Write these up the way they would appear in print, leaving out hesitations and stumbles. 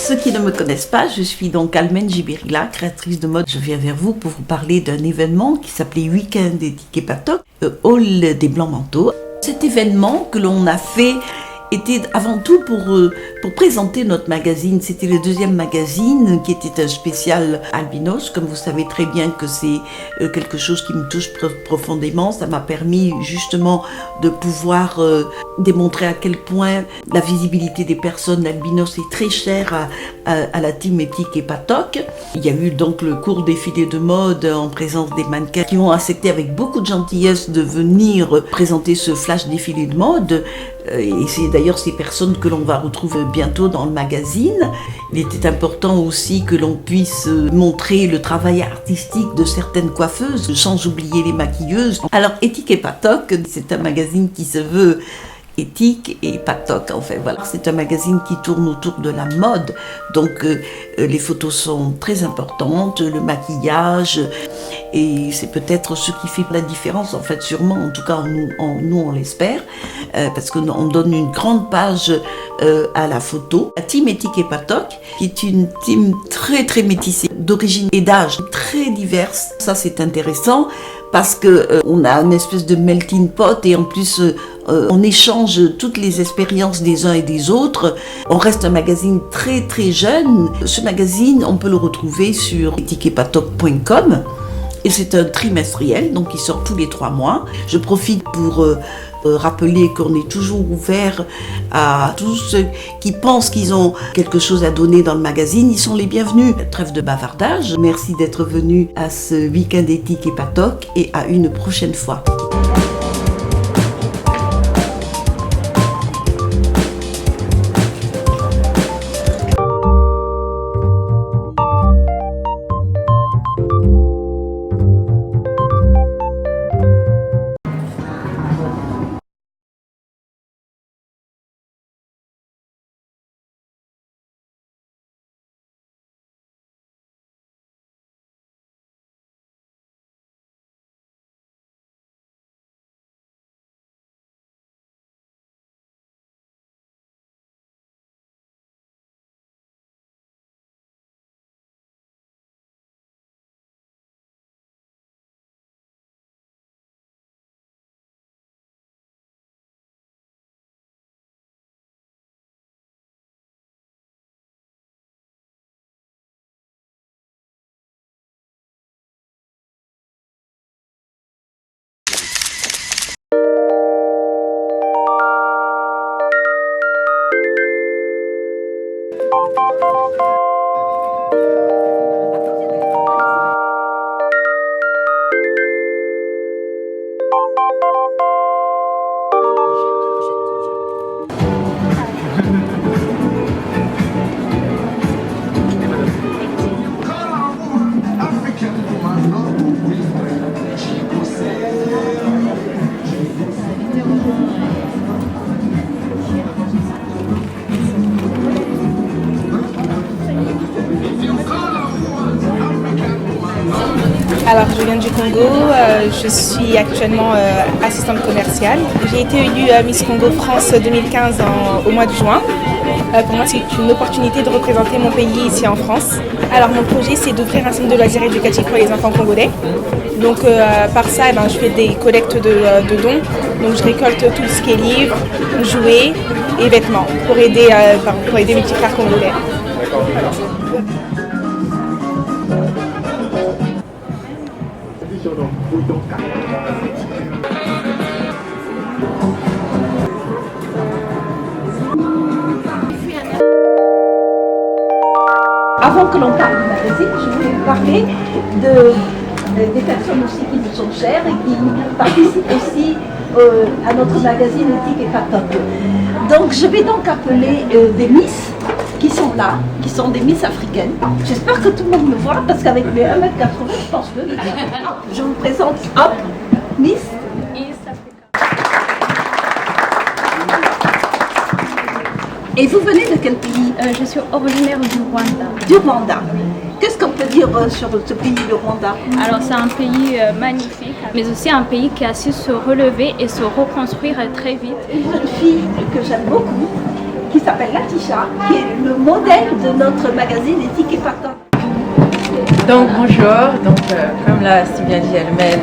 ceux qui ne me connaissent pas, je suis donc Almen Djibirila, créatrice de mode. Je viens vers vous pour vous parler d'un événement qui s'appelait Week-end Éthique et Patoc, Hall des Blancs Manteaux. Cet événement que l'on a fait était avant tout pour présenter notre magazine. C'était le deuxième magazine qui était un spécial albinos. Comme vous savez très bien que c'est quelque chose qui me touche profondément. Ça m'a permis justement de pouvoir démontrer à quel point la visibilité des personnes albinos est très chère à la team Éthique et Patoc. Il y a eu donc le court défilé de mode en présence des mannequins qui ont accepté avec beaucoup de gentillesse de venir présenter ce flash défilé de mode. Et c'est d'ailleurs ces personnes que l'on va retrouver bientôt dans le magazine. Il était important aussi que l'on puisse montrer le travail artistique de certaines coiffeuses, sans oublier les maquilleuses. Alors, Éthique et Patoc, c'est un magazine qui se veut éthique et patoc en fait. Voilà, c'est un magazine qui tourne autour de la mode, donc les photos sont très importantes, le maquillage, et c'est peut-être ce qui fait la différence en fait, sûrement, en tout cas nous on l'espère, parce qu'on donne une grande page à la photo. La team Éthique et Patoc, qui est une team très très métissée, d'origine et d'âge très diverses. Ça c'est intéressant parce que on a une espèce de melting pot et en plus on échange toutes les expériences des uns et des autres. On reste un magazine très très jeune. Ce magazine, on peut le retrouver sur éthiqueetpatoc.com et c'est un trimestriel, donc il sort tous les 3 mois. Je profite pour rappeler qu'on est toujours ouvert à tous ceux qui pensent qu'ils ont quelque chose à donner dans le magazine. Ils sont les bienvenus. Trêve de bavardage. Merci d'être venus à ce week-end Éthique et Patoc et à une prochaine fois. Alors, je viens du Congo, je suis actuellement assistante commerciale. J'ai été élue Miss Congo France 2015 au mois de juin. Pour moi, c'est une opportunité de représenter mon pays ici en France. Alors, mon projet, c'est d'ouvrir un centre de loisirs éducatifs pour les enfants congolais. Donc, par ça, je fais des collectes de dons. Donc, je récolte tout ce qui est livres, jouets et vêtements pour aider mes petits frères congolais. Avant que l'on parle du magazine, je voulais vous parler des personnes aussi qui nous sont chères et qui participent aussi à notre magazine Éthique et Patoc. Donc je vais donc appeler des Miss qui sont là, qui sont des Miss africaines. J'espère que tout le monde me voit parce qu'avec mes 1m80, je pense que je vous présente hop, Miss East Africa. Et vous venez de quel pays? Je suis originaire du Rwanda. Du Rwanda. Qu'est-ce qu'on peut dire sur ce pays, le Rwanda? Alors c'est un pays magnifique, mais aussi un pays qui a su se relever et se reconstruire très vite. Une jeune fille que j'aime beaucoup, qui s'appelle Latisha, qui est le modèle de notre magazine Éthique et Patoc. Donc bonjour, comme l'a si bien dit Almen,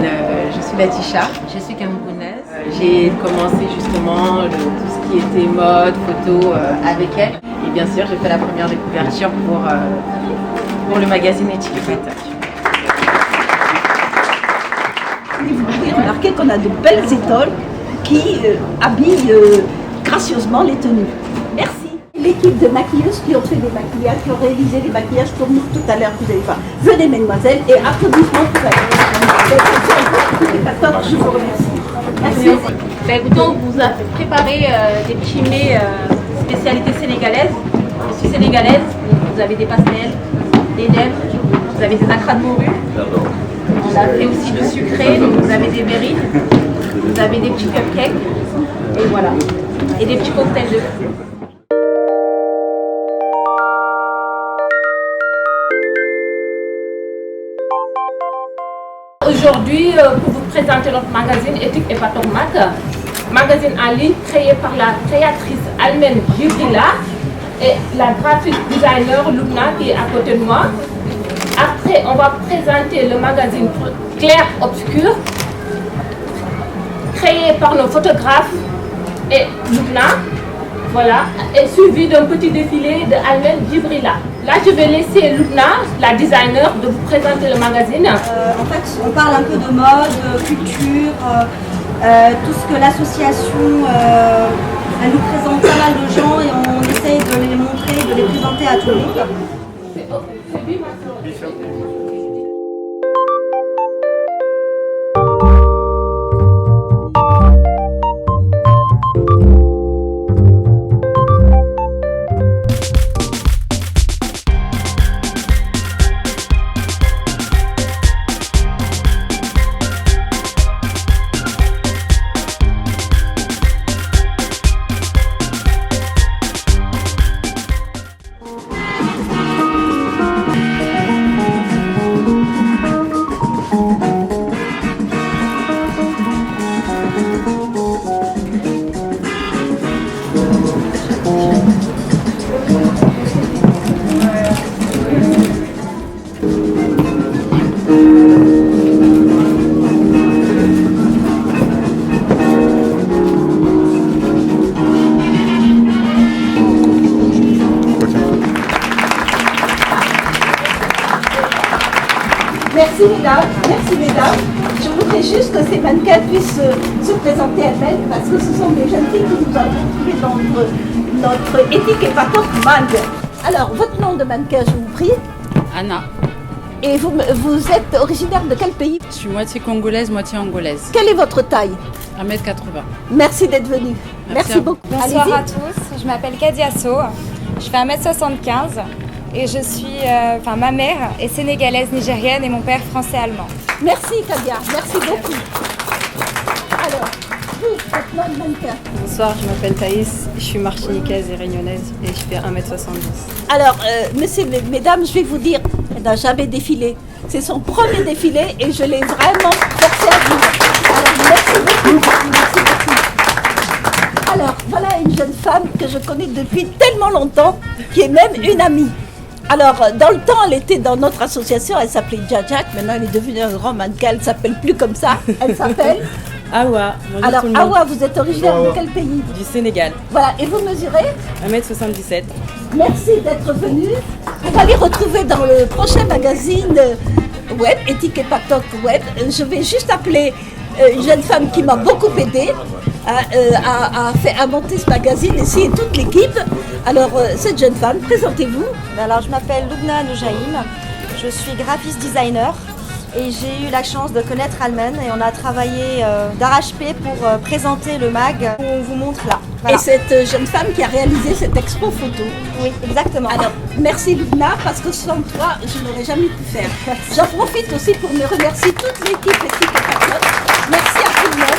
je suis Latisha, je suis camerounaise. J'ai commencé justement tout ce qui était mode, photo avec elle. Et bien sûr, j'ai fait la première de couverture pour le magazine Éthique et Patoc. Vous pouvez remarquer qu'on a de belles étoiles qui habillent gracieusement les tenues. Merci. L'équipe de maquilleuses qui ont fait des maquillages, qui ont réalisé des maquillages pour nous tout à l'heure, vous allez voir. Venez mesdemoiselles et applaudissements pour elles. Je vous remercie. Merci. Donc vous avez préparé des petits mets spécialités sénégalaises. Je suis sénégalaise, vous avez des pastels, des nems, vous avez des acras de morue. On a fait aussi du sucré, donc vous avez des berries, vous avez des petits cupcakes, et voilà. Et des petits cocktails de fruits. Aujourd'hui, pour vous présenter notre magazine Éthique et Patoc Mag, magazine en ligne créé par la créatrice Almen Jibrila et la graphic designer Lubna qui est à côté de moi. Après, on va présenter le magazine Clair Obscur, créé par nos photographes et Lubna, voilà, et suivi d'un petit défilé de Almen Jibrila. Là, je vais laisser Lubna, la designer, de vous présenter le magazine. En fait, on parle un peu de mode, culture, tout ce que l'association elle nous présente pas mal de gens et on essaye de les montrer, de les présenter à tout le monde. Merci mesdames. Je voudrais juste que ces mannequins puissent se présenter elles-mêmes parce que ce sont des jeunes filles que nous avons trouvées dans notre Éthique et Patoc Mag. Alors, votre nom de mannequin, je vous prie. Anna. Et vous êtes originaire de quel pays? Je suis moitié congolaise, moitié angolaise. Quelle est votre taille? 1m80. Merci d'être venue. Merci beaucoup. Bonsoir à tous, je m'appelle Kadia So, je fais 1m75 et je suis, ma mère est sénégalaise nigérienne et mon père français-allemand. Merci Kadia, merci beaucoup. Alors, vous, votre nom de mannequin? Bonsoir, je m'appelle Thaïs, je suis martiniquaise et réunionnaise et je fais 1m70. Alors, messieurs, mesdames, je vais vous dire, elle n'a jamais défilé. C'est son premier défilé et je l'ai vraiment forcé à vous. Alors, merci beaucoup. Merci beaucoup. Alors, voilà une jeune femme que je connais depuis tellement longtemps, qui est même une amie. Alors, dans le temps, elle était dans notre association, elle s'appelait Djadjak, maintenant elle est devenue un grand mannequin, elle ne s'appelle plus comme ça, elle s'appelle Awa. Bonjour Alors, tout le monde. Awa, vous êtes originaire de quel pays? Du Sénégal. Voilà, et vous mesurez 1m77. Merci d'être venu. On va les retrouver dans le prochain magazine web, Éthique et Patoc web. Je vais juste appeler une jeune femme qui m'a beaucoup aidée à monter ce magazine, et toute l'équipe. Alors, cette jeune femme, présentez-vous. Alors, je m'appelle Lubna Noujaïm, je suis graphiste designer et j'ai eu la chance de connaître Almen et on a travaillé d'arrache-pied pour présenter le mag qu'on vous montre là. Voilà. Et cette jeune femme qui a réalisé cette expo photo. Oui, exactement. Alors, merci Lubna, parce que sans toi, je n'aurais jamais pu faire. J'en profite aussi pour me remercier toute l'équipe Éthique et Patoc. Merci à tout le monde.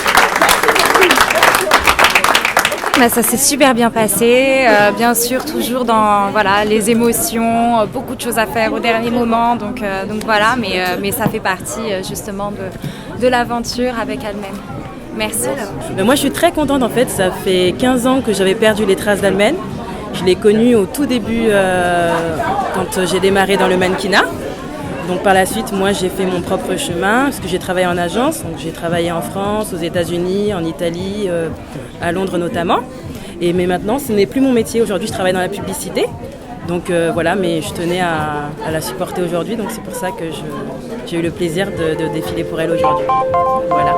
Ça s'est super bien passé, bien sûr toujours dans les émotions, beaucoup de choses à faire au dernier moment, donc voilà, mais ça fait partie justement de l'aventure avec elle-même. Merci. Moi je suis très contente en fait, ça fait 15 ans que j'avais perdu les traces d'Almen Je l'ai connue au tout début quand j'ai démarré dans le mannequinat. Donc par la suite, moi j'ai fait mon propre chemin parce que j'ai travaillé en agence. Donc j'ai travaillé en France, aux États-Unis, en Italie, à Londres notamment. Mais maintenant, ce n'est plus mon métier. Aujourd'hui, je travaille dans la publicité. Donc voilà, mais je tenais à la supporter aujourd'hui. Donc c'est pour ça que j'ai eu le plaisir de défiler pour elle aujourd'hui. Voilà.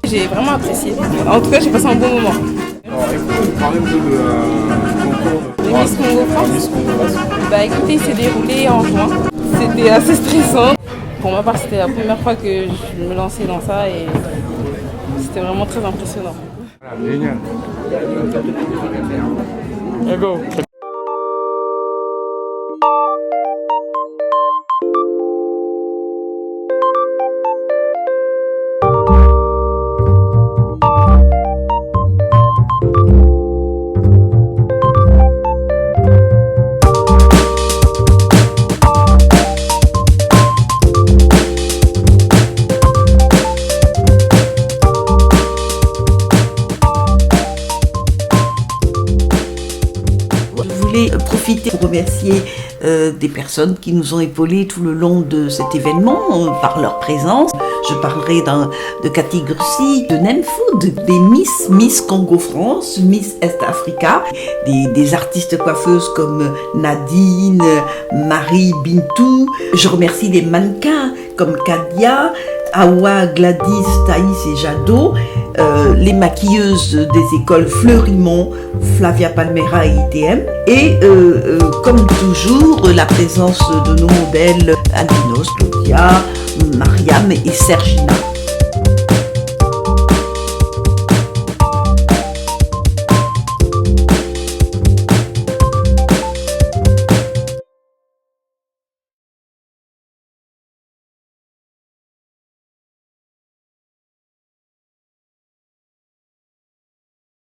J'ai vraiment apprécié. En tout cas, j'ai passé un bon moment. Le Miss Congo France. Bah écoutez, il s'est déroulé en juin. C'était assez stressant. Pour ma part, c'était la première fois que je me lançais dans ça et c'était vraiment très impressionnant. Génial. Let's go. Profiter pour remercier des personnes qui nous ont épaulés tout le long de cet événement par leur présence. Je parlerai de Cathy Grussi, de Nemfood, des Miss Congo France, Miss Est Africa, des artistes coiffeuses comme Nadine, Marie Bintou. Je remercie les mannequins comme Kadia, Awa, Gladys, Thaïs et Jadot, les maquilleuses des écoles Fleurimont, Flavia Palmera et ITM, et comme toujours, la présence de nos modèles Albinos, Claudia, Mariam et Sergina.